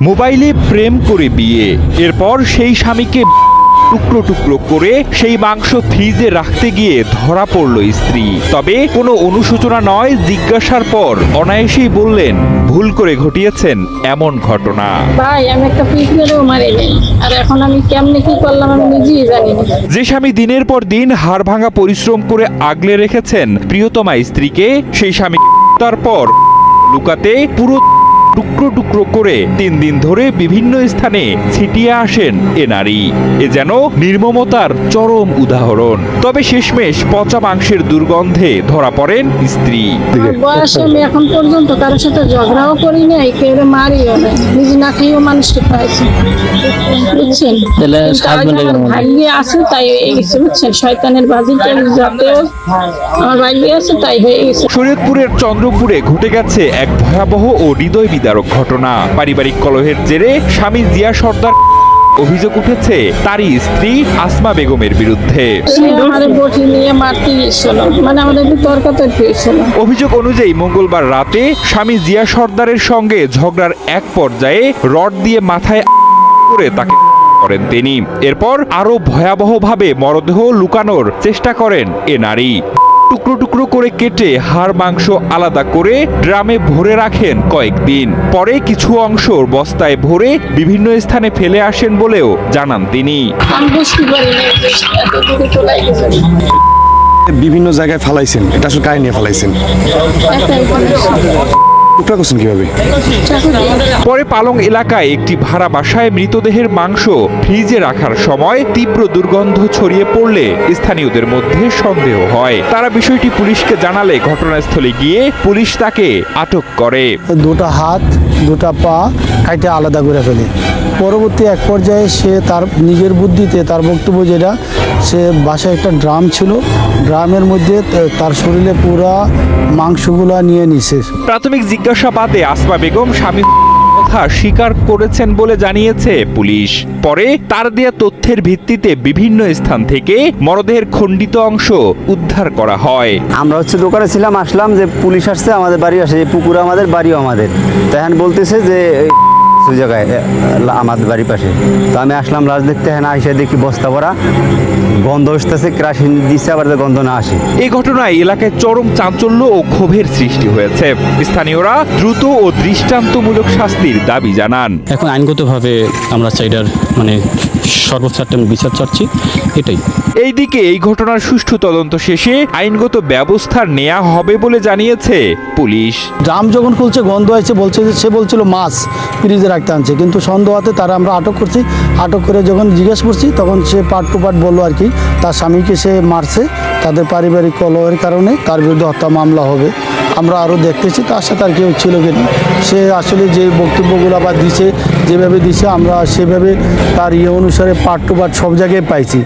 মোবাইলে প্রেম করে বিয়ে, এরপর সেই স্বামীকে টুকরো টুকরো করে সেই মাংস ফ্রিজে রাখতে গিয়ে ধরা পড়ল স্ত্রী। তবে কোনো অনুশোচনা নয়, জিজ্ঞাসার পর অনায়াসেই বললেন ভুল করে ঘটিয়েছেন এমন ঘটনা। ভাই আমি একটা পিস মেরেও মারিনি, আর এখন আমি কেমনে কি করলাম আমি নিজেই জানি না। যে স্বামী দিনের পর দিন হাড় ভাঙা পরিশ্রম করে আগলে রেখেছেন প্রিয়তমা স্ত্রীকে, সেই স্বামী তারপর লুকাতে পুরো টুকরো টুকরো করে 3 দিন ধরে বিভিন্ন স্থানে ছিটিয়ে আসেন এ নারী। এ যেন নির্মমতার চরম উদাহরণ। তবে শেষমেশ পচা মাংসের দুর্গন্ধে ধরা পড়েন স্ত্রী। আমার বয়সে আমি এখন পর্যন্ত কারোর সাথে ঝগড়াও করি নাই, কেউ মারিও নাই, নিজে না খেয়েও মানুষকে খাওয়াইছি, বুঝছেন। ভাগ্যে আছে তাই হয়ে গেছে, বুঝছেন। শয়তানের বাজিতে যাতে আমার ভাগ্যে আছে তাই হয়ে গেছে। শরীয়তপুরের চন্দ্রপুরে ঘটে গেছে এক ভয়াবহ ও হৃদয় বিদারক ঘটনা। পারিবারিক কলহের জেরে স্বামী জিয়া সর্দার অভিযোগ উঠেছে তারই স্ত্রী আসমা বেগমের বিরুদ্ধে। আমার বটি নিয়ে মারতে গিয়েছিল, মানে আমাদের তর্কাতর্কি হয়েছিল। অভিযোগ অনুযায়ী মঙ্গলবার রাতে স্বামী জিয়া সর্দারের সঙ্গে ঝগড়ার এক পর্যায়ে রড দিয়ে মাথায় করে তাকে করেন তিনি। এরপর আরো ভয়াবহভাবে মরদেহ লুকানোর চেষ্টা করেন এ নারী। টুকরো টুকরো করে কেটে হাড় মাংস আলাদা করে ড্রামে ভরে রাখেন কয়েকদিন। পরে কিছু অংশ বস্তায় ভরে বিভিন্ন স্থানে ফেলে আসেন বলেও জানান তিনি। আমি বুঝতে পারি না এতটুকু চলে গেছে। বিভিন্ন জায়গায় ফালাইছেন, এটা আসলে কাহিনী ফালাইছেন টুকরা করছেন কিভাবে? পরে পালং এলাকায় একটি ভাড়া বাসায় মৃতদেহের মাংস ফ্রিজে রাখার সময় তীব্র দুর্গন্ধ ছড়িয়ে পড়লে স্থানীয়দের মধ্যে সন্দেহ হয়। তারা বিষয়টি পুলিশকে জানালে ঘটনাস্থলে গিয়ে পুলিশ তাকে আটক করে। দুটো হাত দুটো পা কাইটে আলাদা করে ফেলে। পরবর্তী এক পর্যায়ে সে তার নিজের বুদ্ধিতে তার বক্তব্য যেটা, সে বাসায় একটা ড্রাম ছিল, ড্রামের মধ্যে তার শরীরে পুরা মাংসগুলা নিয়ে নিছে। প্রাথমিক জিজ্ঞাসাবাদে আসমা বেগম স্বামী কথা স্বীকার করেছেন বলে জানিয়েছে পুলিশ। পরে তার দেয়া তথ্যের ভিত্তিতে বিভিন্ন স্থান থেকে মরদেহের খণ্ডিত অংশ উদ্ধার করা হয়। আমরা দোকানে ছিলাম, আসলাম যে পুলিশ আসছে, আমাদের বাড়ি আসে, পুকুর আমাদের বাড়িও আমাদের। তখন বলতেছে যে ওই জায়গায় আমাদের বাড়ির পাশে। তো আমি আসলাম লাশ দেখতে, হ্যাঁ আইসা দেখি বস্তা ভরা, গন্ধ আসতেছে, কেরাসিন দিচ্ছে, আবার গন্ধ না আসে। এই ঘটনায় এলাকায় চরম চাঞ্চল্য ও ক্ষোভের সৃষ্টি হয়েছে। স্থানীয়রা দ্রুত ও দৃষ্টান্তমূলক শাস্তির দাবি জানান। এখন আইনগতভাবে আমরা চাইডার সর্বোচ্চ একটা বিচার চাচ্ছি, এটাই। এইদিকে এই ঘটনার সুষ্ঠু তদন্ত শেষে আইনগত ব্যবস্থা নেওয়া হবে বলে জানিয়েছে পুলিশ। ড্রাম যখন খুলছে গন্ধ হয়েছে, বলছে যে সে বলছিল মাছ ফ্রিজে রাখতে আনছে, কিন্তু সন্দেহতে তারা আমরা আটক করছি। আটক করে যখন জিজ্ঞেস করছি তখন সে পার্ট টু পার্ট বললো আর কি, তার স্বামীকে সে মারছে, তাদের পারিবারিক কলহের কারণে তার বিরুদ্ধে হত্যা মামলা হবে। আমরা আরও দেখতেছি তার সাথে আর কেউ ছিল কিনা। সে আসলে যে বক্তব্যগুলো বা দিছে, যেভাবে দিছে আমরা সেভাবে তার অনুসারে পার্ট টু পার্ট সব জায়গায় পাইছি।